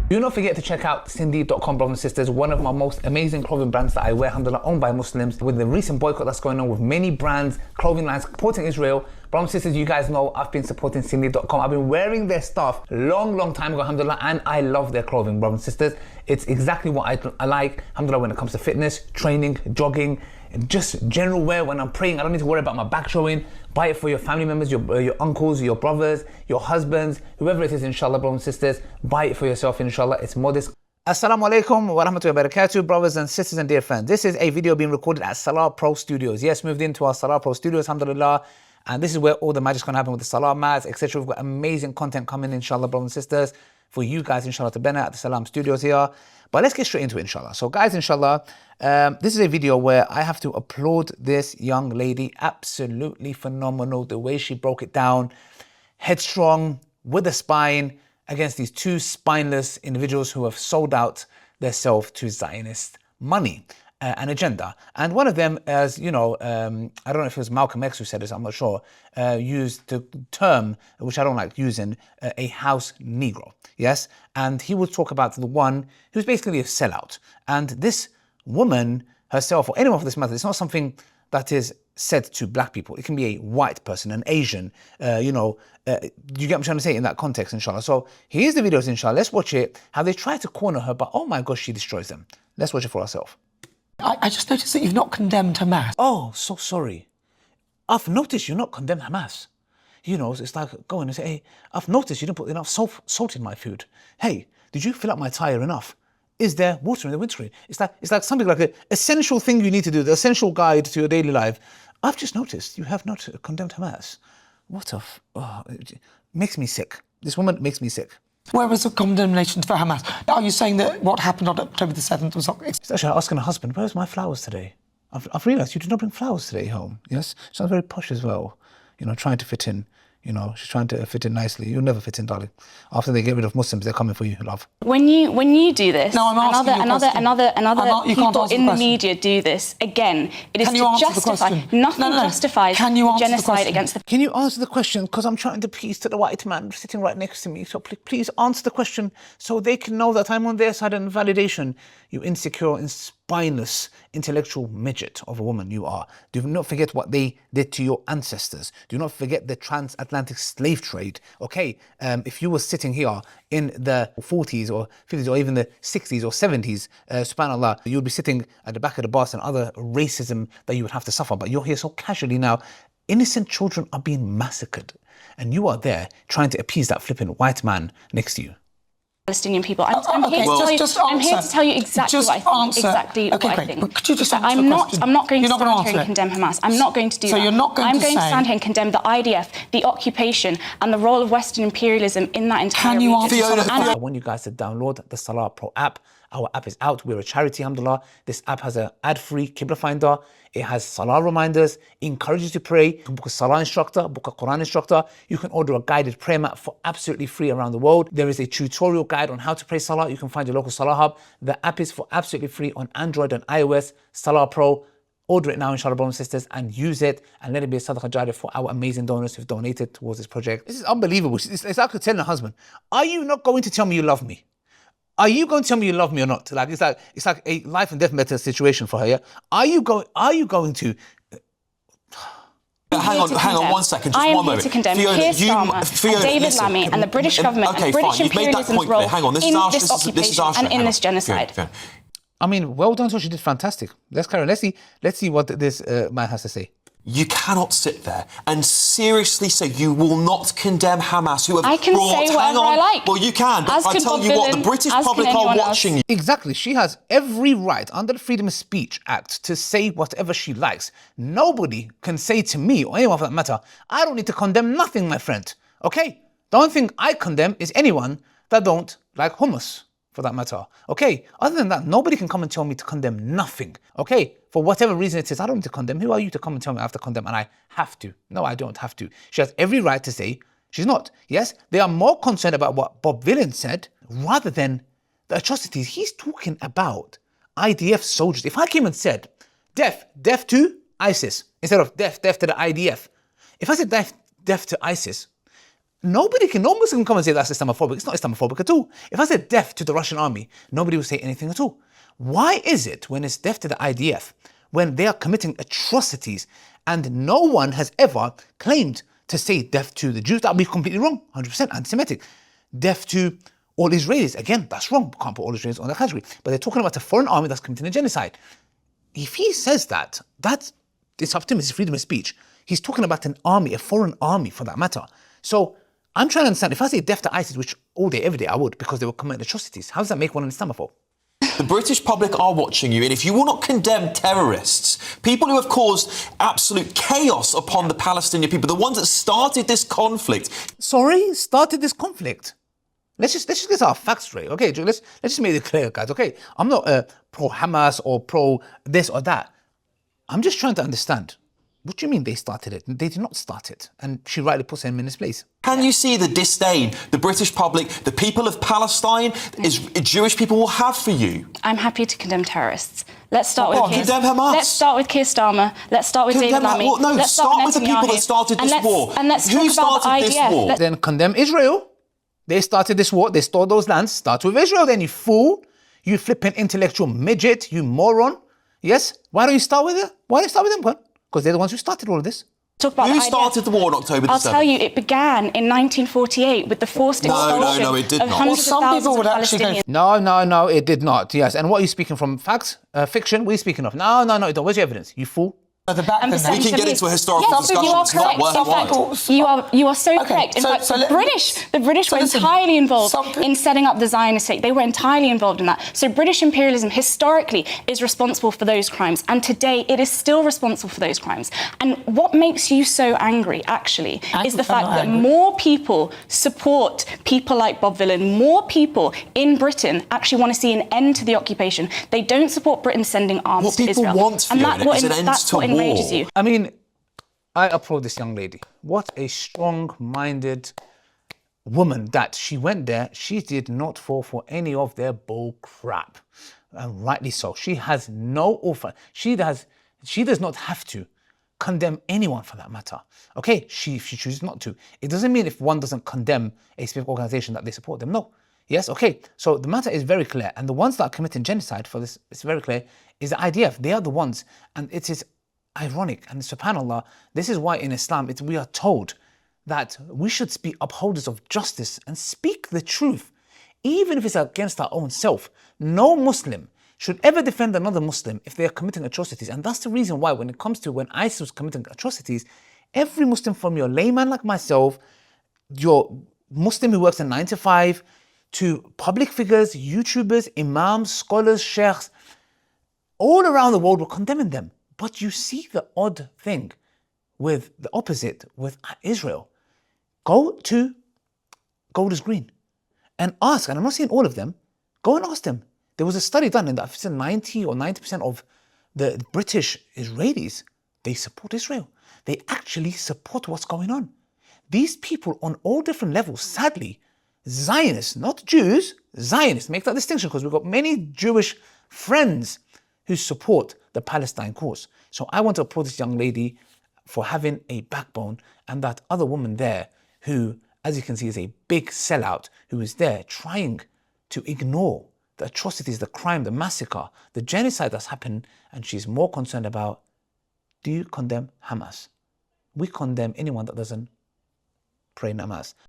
Do not forget to check out Cindy.com, brothers and sisters, one of my most amazing clothing brands that I wear, alhamdulillah, owned by Muslims. With the recent boycott that's going on with many brands, clothing lines supporting Israel, brothers and sisters, you guys know I've been supporting Cindy.com. I've been wearing their stuff long time ago, alhamdulillah, and I love their clothing, brothers and sisters. It's exactly what I like, alhamdulillah, when it comes to fitness, training, jogging, and just general wear. When I'm praying, I don't need to worry about my back showing. Buy it for your family members, your uncles, your brothers, your husbands, whoever it is, inshallah, brothers and sisters. Buy it for yourself, inshallah. It's modest. Assalamu alaikum wa rahmatullahi wa barakatuh, brothers and sisters and dear friends. This is a video being recorded at Salah Pro Studios. Yes, moved into our Salah Pro Studios, alhamdulillah. And this is where all the magic's going to happen with the Salah mats, etc. We've got amazing content coming, inshallah, brothers and sisters, for you guys, inshallah, to benefit at the Salam Studios here. But let's get straight into it, inshallah. So guys, inshallah, this is a video where I have to applaud this young lady. Absolutely phenomenal. The way she broke it down, headstrong, with a spine, against these two spineless individuals who have sold out their self to Zionist money and agenda. And one of them, as you know, I don't know if it was Malcolm X who said this, I'm not sure, used the term, which I don't like using, a house Negro. Yes, and he will talk about the one who's basically a sellout. And this woman herself, or anyone for this matter, it's not something that is said to black people. It can be a white person, an Asian, you get what I'm trying to say in that context, inshallah. So here's the videos, inshallah. Let's watch it, how they try to corner her, but oh my gosh, she destroys them. Let's watch it for ourselves. I just noticed that you've not condemned Hamas. Oh, so sorry. I've noticed you're not condemned Hamas. You know, it's like going and say, hey, I've noticed you didn't put enough salt in my food. Hey, did you fill up my tire enough? Is there water in the windscreen? It's like something like an essential thing you need to do, the essential guide to your daily life. I've just noticed you have not condemned Hamas. It makes me sick. This woman makes me sick. Where was the condemnation for Hamas? Are you saying that what happened on October the 7th was... It's actually asking her husband, where's my flowers today? I've realised you did not bring flowers today home. Yes? She sounds very posh as well. You know, trying to fit in. You know, she's trying to fit in nicely. You'll never fit in, darling. After they get rid of Muslims, they're coming for you, love. When you do this, no, I'm another people in the media do this. Again, it is to justify. Nothing justifies genocide against the... Can you answer the question? Because I'm trying to appease to the white man sitting right next to me. So please answer the question so they can know that I'm on their side and validation. You insecure and spineless intellectual midget of a woman you are. Do not forget what they did to your ancestors. Do not forget the transatlantic slave trade. Okay, if you were sitting here in the 40s or 50s or even the 60s or 70s, subhanAllah, you would be sitting at the back of the bus and other racism that you would have to suffer. But you're here so casually now. Innocent children are being massacred. And you are there trying to appease that flipping white man next to you. Palestinian people. I'm here to tell you exactly what I think. But could you just answer the question? I'm not going to stand here and condemn Hamas. I'm not going to do that. So you're not going to say... I'm going to stand here and condemn the IDF, the occupation, and the role of Western imperialism in that entire region. I want you guys to download the Salah Pro app. Our app is out. We're a charity, alhamdulillah. This app has an ad-free Qibla finder. It has Salah reminders, encourages you to pray. You can book a Salah instructor, book a Quran instructor. You can order a guided prayer mat for absolutely free around the world. There is a tutorial guide on how to pray Salah. You can find your local Salah hub. The app is for absolutely free on Android and iOS. Salah Pro. Order it now, inshallah, brothers and sisters, and use it, and let it be a sadaqah jariyah for our amazing donors who've donated towards this project. This is unbelievable. It's like telling a husband, are you not going to tell me you love me? Are you going to tell me you love me or not? Like it's like a life and death matter situation for her. Yeah. Are you going to? Hang on 1 second, just 1 moment. I am here to condemn Keir Starmer and David Lammy and the British government and British imperialism's role in this occupation and in this genocide. Fair. I mean, well done. So she did fantastic. Let's carry on. Let's see what this man has to say. You cannot sit there and seriously say you will not condemn Hamas, who have I can say whatever I like. Well, you can, but I tell you what, the British public are watching you. Exactly. She has every right under the Freedom of Speech Act to say whatever she likes. Nobody can say to me, or anyone for that matter, I don't need to condemn nothing, my friend. Okay? The only thing I condemn is anyone that don't like hummus, for that matter. Okay? Other than that, nobody can come and tell me to condemn nothing. Okay? For whatever reason it is, I don't need to condemn. Who are you to come and tell me I have to condemn? And I have to. No, I don't have to. She has every right to say she's not. Yes, they are more concerned about what Bob Villan said rather than the atrocities. He's talking about IDF soldiers. If I came and said, death to ISIS, instead of death to the IDF. If I said death to ISIS, no Muslim can come and say that's Islamophobic. It's not Islamophobic at all. If I said death to the Russian army, nobody would say anything at all. Why is it when it's death to the IDF, when they are committing atrocities and no one has ever claimed to say death to the Jews? That would be completely wrong, 100% anti-Semitic. Death to all Israelis, again, that's wrong. We can't put all Israelis on the category. But they're talking about a foreign army that's committing a genocide. If he says that, it's up to him, it's freedom of speech. He's talking about an army, a foreign army for that matter. So I'm trying to understand, if I say death to ISIS, which all day, every day I would, because they were committing atrocities, how does that make one an Islamophobe? The British public are watching you, and if you will not condemn terrorists, people who have caused absolute chaos upon the Palestinian people, the ones that started this conflict. Sorry, started this conflict? Let's just get our facts straight, okay? Let's just make it clear, guys, okay? I'm not pro-Hamas or pro this or that. I'm just trying to understand. What do you mean they started it? They did not start it. And she rightly puts him in his place. Can you see the disdain the British public, the people of Palestine, Jewish people will have for you? I'm happy to condemn terrorists. Let's start with condemn Hamas. Let's start with Keir Starmer. Let's start with David Lammy. Well, no, let's start with the people that started this war. And let's Who talk about started the this IDF. war? Then condemn Israel. They started this war. They stole those lands. Start with Israel then, you fool. You flipping intellectual midget. You moron. Yes? Why don't you start with it? Why don't you start with them? Because they're the ones who started all of this. Talk about Who started the war on October the 7th? I'll tell you, it began in 1948 with the forced expulsion No, it did of not. hundreds Well, of some thousands people of would actually go... Palestinians. No, it did not. Yes. And what are you speaking from? Facts? Fiction? What are you speaking of? No, it don't. Where's your evidence? You fool. We can get into a historical discussion. You are It's not correct. worthwhile. You are so correct. In fact, the British were entirely involved in setting up the Zionist state. They were entirely involved in that. So British imperialism historically is responsible for those crimes, and today it is still responsible for those crimes. And what makes you so angry, actually, is the fact that more people support people like Bob Villan. More people in Britain actually want to see an end to the occupation. They don't support Britain sending arms to Israel. What people want, Fiona, is an end to war. You. I mean, I applaud this young lady. What a strong-minded woman that she went there. She did not fall for any of their bull crap. And rightly so. She has no offer. She does not have to condemn anyone for that matter. Okay, she chooses not to. It doesn't mean if one doesn't condemn a specific organization that they support them. No. Yes, okay. So the matter is very clear. And the ones that are committing genocide for this, it's very clear, is the IDF. They are the ones. And it is ironic, and subhanAllah, this is why in Islam we are told that we should be upholders of justice and speak the truth, even if it's against our own self. No Muslim should ever defend another Muslim if they are committing atrocities. And that's the reason why when it comes to when ISIS was committing atrocities, every Muslim, from your layman like myself, your Muslim who works a 9 to 5, to public figures, YouTubers, imams, scholars, sheikhs, all around the world were condemning them. But you see the odd thing with the opposite, with Israel. Go to Golders Green and ask, and I'm not saying all of them, go and ask them. There was a study done and that 90 or 90% of the British Israelis, they support Israel. They actually support what's going on. These people on all different levels, sadly, Zionists, not Jews, Zionists, make that distinction because we've got many Jewish friends who support the Palestine cause. So I want to applaud this young lady for having a backbone, and that other woman there who, as you can see, is a big sellout, who is there trying to ignore the atrocities, the crime, the massacre, the genocide that's happened, and she's more concerned about, do you condemn Hamas? We condemn anyone that doesn't pray namaz.